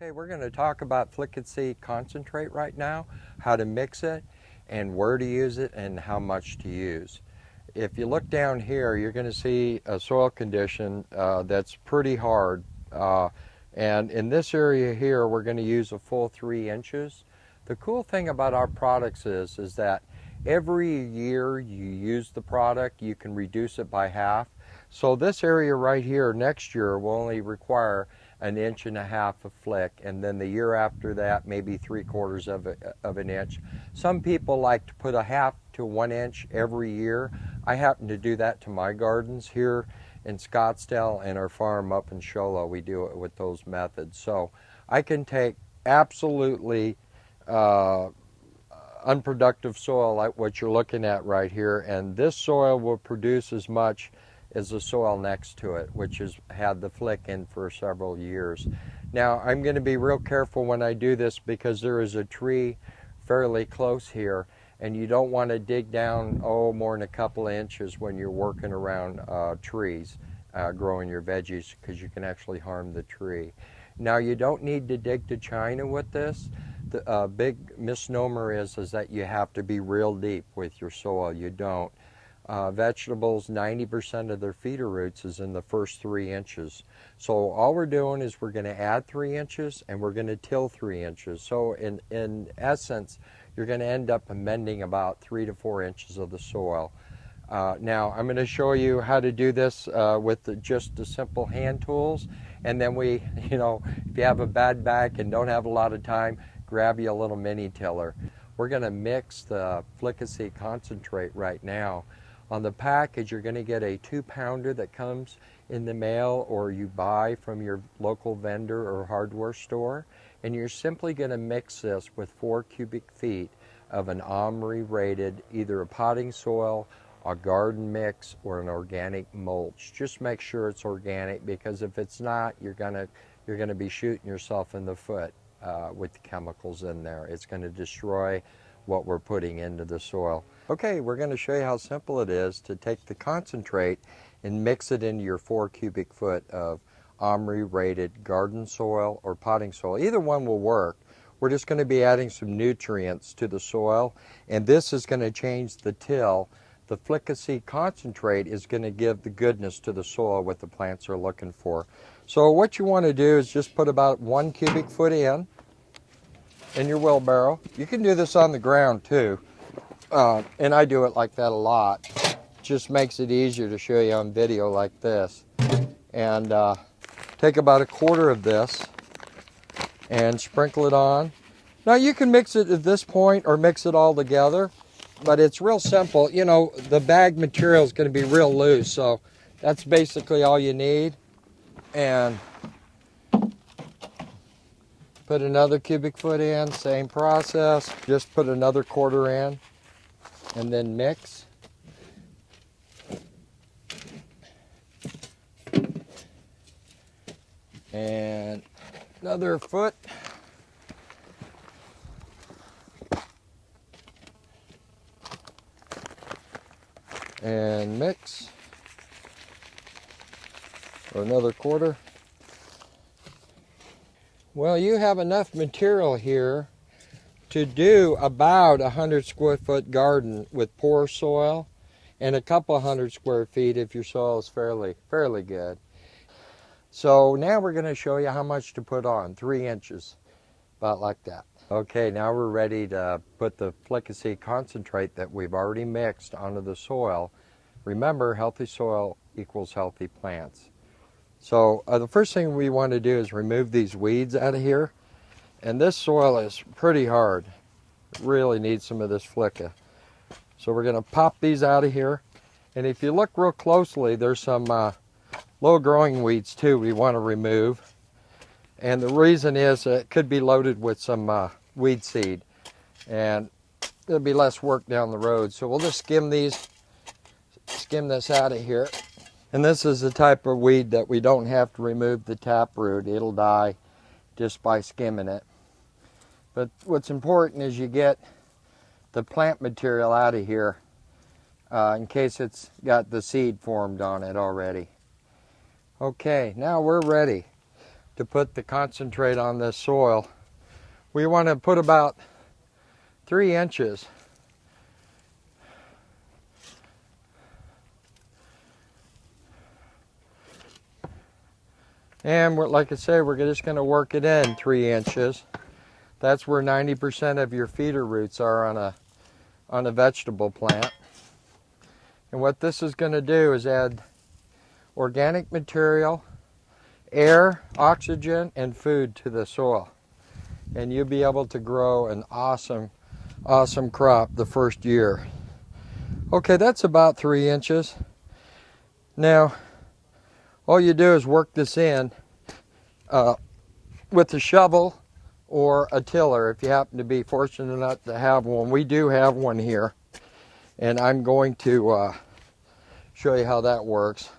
Okay, we're going to talk about MegaSea concentrate right now, how to mix it, and where to use it, and how much to use. If you look down here, you're going to see a soil condition that's pretty hard. And in this area here, we're going to use a full 3 inches. The cool thing about our products is that every year you use the product, you can reduce it by half. So this area right here next year will only require 1.5 inches of flick, and then the year after that maybe 3/4 of an inch. Some people like to put a 1/2 to 1 inch every year. I happen to do that to my gardens here in Scottsdale and our farm up in Shola. We do it with those methods. So I can take absolutely unproductive soil like what you're looking at right here, and this soil will produce as much as the soil next to it, which has had the flick in for several years. Now I'm going to be real careful when I do this because there is a tree fairly close here, and you don't want to dig down more than a couple of inches when you're working around trees growing your veggies, because you can actually harm the tree. Now you don't need to dig to China with this. The big misnomer is that you have to be real deep with your soil. You don't. Vegetables, 90% of their feeder roots is in the first 3 inches. So all we're doing is we're going to add 3 inches and we're going to till 3 inches. So in essence, you're going to end up amending about 3 to 4 inches of the soil. Now I'm going to show you how to do this with just the simple hand tools, and then if you have a bad back and don't have a lot of time, grab you a little mini tiller. We're going to mix the MegaSea concentrate right now. On the package, you're going to get a 2-pounder that comes in the mail or you buy from your local vendor or hardware store, and you're simply going to mix this with 4 cubic feet of an OMRI rated, either a potting soil, a garden mix, or an organic mulch. Just make sure it's organic, because if it's not, you're going to be shooting yourself in the foot with the chemicals in there. It's going to destroy what we're putting into the soil. Okay, we're going to show you how simple it is to take the concentrate and mix it into your 4 cubic foot of OMRI rated garden soil or potting soil. Either one will work. We're just going to be adding some nutrients to the soil, and this is going to change the till. The MegaSea concentrate is going to give the goodness to the soil what the plants are looking for. So what you want to do is just put about 1 cubic foot in your wheelbarrow. You can do this on the ground too, and I do it like that a lot. Just makes it easier to show you on video like this. And take about 1/4 of this and sprinkle it on. Now you can mix it at this point or mix it all together, but it's real simple. The bag material is going to be real loose, so that's basically all you need. And put another cubic foot in, same process. Just put another 1/4 in and then mix. And another foot. And mix. Another 1/4. Well, you have enough material here to do about 100 square foot garden with poor soil, and a couple 100 square feet if your soil is fairly good. So now we're going to show you how much to put on. 3 inches, about like that. Okay, now we're ready to put the MegaSea concentrate that we've already mixed onto the soil. Remember, healthy soil equals healthy plants. So the first thing we want to do is remove these weeds out of here. And this soil is pretty hard. It really needs some of this flicka. So we're going to pop these out of here. And if you look real closely, there's some low growing weeds too we want to remove. And the reason is it could be loaded with some weed seed, and there'll be less work down the road. So we'll just skim this out of here. And this is the type of weed that we don't have to remove the taproot. It'll die just by skimming it. But what's important is you get the plant material out of here in case it's got the seed formed on it already. Okay, now we're ready. to put the concentrate on this soil. We want to put about 3 inches. And like I say, we're just going to work it in 3 inches. That's where 90% of your feeder roots are on a vegetable plant. And what this is going to do is add organic material, air, oxygen, and food to the soil. And you'll be able to grow an awesome crop the first year. Okay, that's about 3 inches. Now, all you do is work this in with a shovel or a tiller if you happen to be fortunate enough to have one. We do have one here, and I'm going to show you how that works.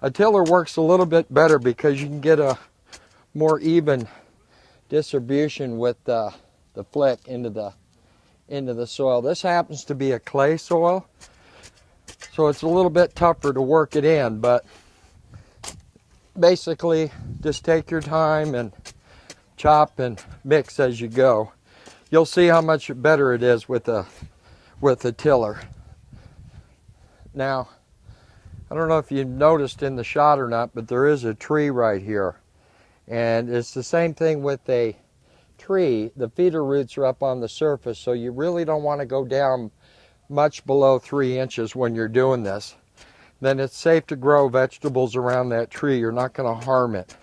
A tiller works a little bit better because you can get a more even distribution with the flick into the soil. This happens to be a clay soil, so it's a little bit tougher to work it in, but basically just take your time and chop and mix as you go. You'll see how much better it is with a tiller. Now, I don't know if you've noticed in the shot or not, but there is a tree right here. And it's the same thing with a tree. The feeder roots are up on the surface, so you really don't want to go down much below 3 inches when you're doing this. Then it's safe to grow vegetables around that tree. You're not going to harm it.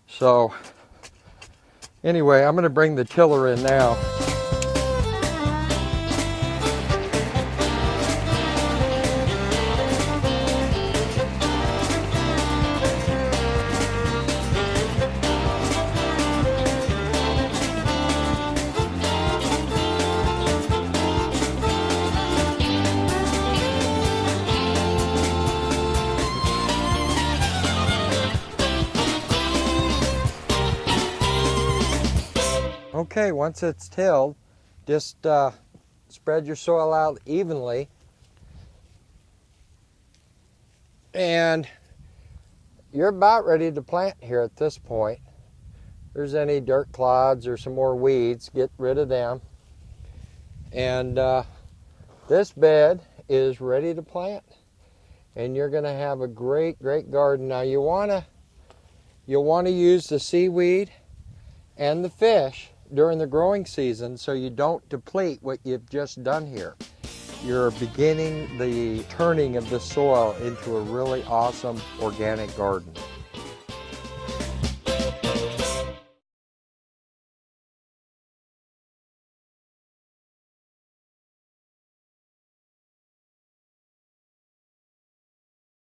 So anyway, I'm going to bring the tiller in now. Okay, once it's tilled, just spread your soil out evenly, and you're about ready to plant here at this point. If there's any dirt clods or some more weeds, get rid of them. And this bed is ready to plant, and you're going to have a great garden. Now you'll want to use the seaweed and the fish during the growing season so you don't deplete what you've just done here. You're beginning the turning of the soil into a really awesome organic garden.